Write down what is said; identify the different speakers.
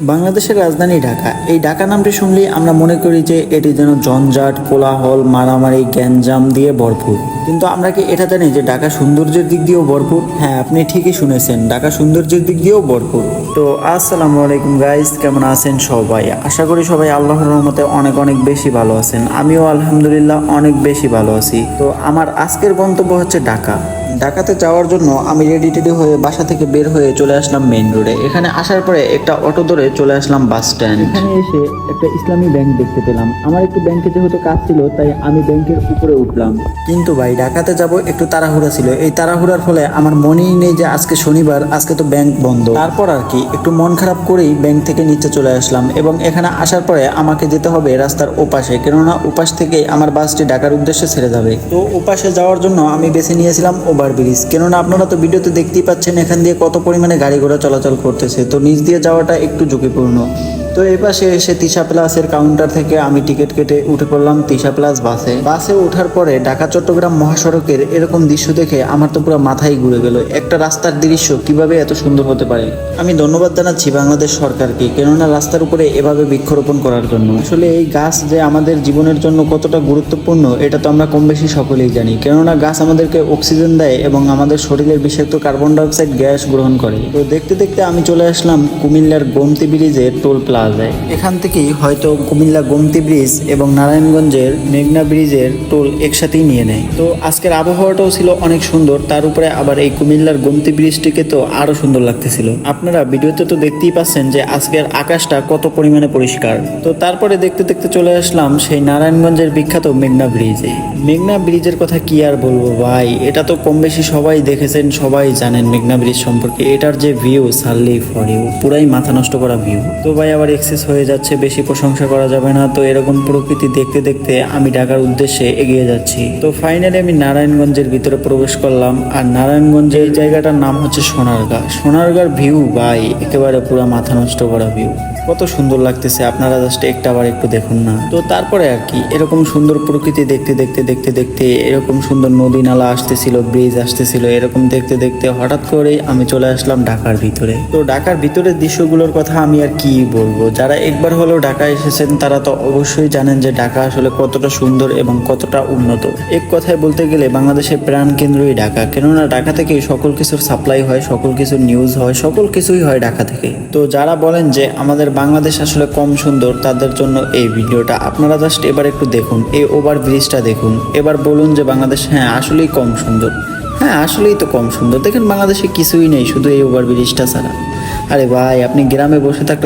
Speaker 1: বাংলাদেশের রাজধানী ঢাকা। এই ঢাকা নামটি শুনলেই আমরা মনে করি যে এটি যেন জঞ্জাট, কোলাহল, মারামারি, গ্যাঞ্জাম দিয়ে ভরপুর। কিন্তু আমরা কি এটা জানি যে ঢাকা সৌন্দর্যের দিক দিয়েও ভরপুর? হ্যাঁ, আপনি ঠিকই শুনেছেন, ঢাকা সৌন্দর্যের দিক দিয়েও ভরপুর। তো আসসালামু আলাইকুম গাইস, কেমন আছেন সবাই? আশা করি সবাই আল্লাহর রহমতে অনেক অনেক বেশি ভালো আছেন। আমিও আলহামদুলিল্লাহ অনেক বেশি ভালো আছি। তো আমার আজকের গন্তব্য হচ্ছে ঢাকা। ঢাকাতে যাওয়ার জন্য আমি রেডি হয়ে বাসা থেকে বের হয়ে চলে আসলাম মেইন রোডে। এখানে আসার পরে একটা অটো ধরে চলে আসলাম বাস স্ট্যান্ড। এখানে এসে একটা ইসলামী ব্যাংক দেখতে পেলাম। আমার একটু ব্যাংকে যেহেতু কাজ ছিল তাই আমি ব্যাংকের উপরে উঠলাম। কিন্তু ভাই, ঢাকাতে যাব একটু তাড়াহুড়া ছিল। এই তাড়াহুড়ার ফলে আমার মনেই নেই যে আজকে শনিবার, আজকে তো ব্যাংক বন্ধ। তারপর আর কি একটু মন খারাপ করেই ব্যাংক থেকে নিচে চলে আসলাম এবং এখানে আসার পরে আমাকে যেতে হবে রাস্তার ওপাশে, কেননা ওপাশ থেকেই আমার বাসটি ঢাকার উদ্দেশ্যে ছেড়ে যাবে। তো ওপাশে যাওয়ার জন্য আমি বেছে নিয়েছিলাম ওভারব্রিজ, কেননা আপনারা তো ভিডিওতে দেখতেই পাচ্ছেন এখান দিয়ে কত পরিমাণে গাড়ি ঘোড়া চলাচল করতেছে। তো নিচ দিয়ে যাওয়াটা একটু ঝুঁকিপূর্ণ। তো এই পাশে এসে তিশা প্লাসের কাউন্টার থেকে আমি টিকিট কেটে উঠে পড়লাম তিশা প্লাস বাসে ওঠার পরে ঢাকা চট্টগ্রাম মহাসড়কের এরকম দৃশ্য দেখে আমার তো পুরো মাথায় ঘুরে গেল। একটা রাস্তার দৃশ্য কিভাবে এত সুন্দর হতে পারে। আমি ধন্যবাদ জানাচ্ছি বাংলাদেশ সরকারকে, কেননা রাস্তার উপরে এভাবে বৃক্ষরোপণ করার জন্য। আসলে এই গাছ যে আমাদের জীবনের জন্য কতটা গুরুত্বপূর্ণ এটা তো আমরা কম বেশি সকলেই জানি, কেননা গাছ আমাদেরকে অক্সিজেন দেয় এবং আমাদের শরীরের বিষাক্ত কার্বন ডাইঅক্সাইড গ্যাস গ্রহণ করে। তো দেখতে দেখতে আমি চলে আসলাম কুমিল্লার গোমতী ব্রিজের টোল প্লাজায়। এখান থেকেই হয়তো কুমিল্লা গোমতী ব্রিজ এবং নারায়ণগঞ্জের মেঘনা ব্রিজের টোল একসাথেই নিয়ে নেয়। তো আজকের আবহাওয়াটাও ছিল অনেক সুন্দর, তার উপরে আবার এই কুমিল্লার গোমতী ব্রিজটিকে তো আরো সুন্দর লাগতেছিল। আপনারা ভিডিওতে তো দেখতেই পাচ্ছেন যে আজকের আকাশটা কত পরিমাণে পরিষ্কার। তো তারপরে দেখতে দেখতে চলে আসলাম সেই নারায়ণগঞ্জের বিখ্যাত মেঘনা ব্রিজে। মেঘনা ব্রিজের কথা কি আর বলবো ভাই, এটা তো কম বেশি সবাই দেখেছেন, সবাই জানেন মেঘনা ব্রিজ সম্পর্কে। এটার যে ভিউ, সার্লি ফর ইউ, পুরাই মাথা নষ্ট করা ভিউ। তো ভাই আবার এক্সেস হয়ে যাচ্ছে, বেশি প্রশংসা করা যাবে না। তো এরকম প্রকৃতি দেখতে দেখতে আমি ঢাকার উদ্দেশ্যে এগিয়ে যাচ্ছি। তো ফাইনালি আমি নারায়ণগঞ্জের ভিতরে প্রবেশ করলাম। আর নারায়ণগঞ্জের এই জায়গাটার নাম হচ্ছে সোনারগাঁ। সোনারগাঁর ভিউ ভাই একেবারে পুরো মাথা নষ্ট করা ভিউ। কত সুন্দর লাগতেছে, আপনারা জাস্ট আবার একটু দেখুন না। তো তারপরে আর কি এরকম সুন্দর প্রকৃতি দেখতে দেখতে এরকম সুন্দর নদী নালা আসতেছিল, ব্রিজ আসতেছিল, এরকম দেখতে দেখতে হঠাৎ করে আমি চলে আসলাম ঢাকার ভিতরে। তো ঢাকার ভিতরের দৃশ্যগুলোর কথা আমি আর কি বলবো, যারা একবার হলেও ঢাকায় এসেছেন তারা তো অবশ্যই জানেন যে ঢাকা আসলে কতটা সুন্দর এবং কতটা উন্নত। এক কথায় বলতে গেলে বাংলাদেশের প্রাণ কেন্দ্রই ঢাকা, কেননা ঢাকা থেকে সকল কিছুর সাপ্লাই হয়, সকল কিছুর নিউজ হয়, সকল কিছুই হয় ঢাকা থেকে। তো যারা বলেন যে আমাদের বাংলাদেশ আসলে কম সুন্দর, তাদের জন্য এই ভিডিওটা। আপনারা জাস্ট এবার একটু দেখুন, এই ওভার ব্রিজটা দেখুন, এবার বলুন যে বাংলাদেশ হ্যাঁ আসলেই কম সুন্দর। হ্যাঁ আসলেই তো কম সুন্দর। দেখেন বাংলাদেশে কিছুই নেই, শুধু এই ওভার ব্রিজটা ছাড়া। আরে ভাই, আপনি গ্রামে বসে থাকলে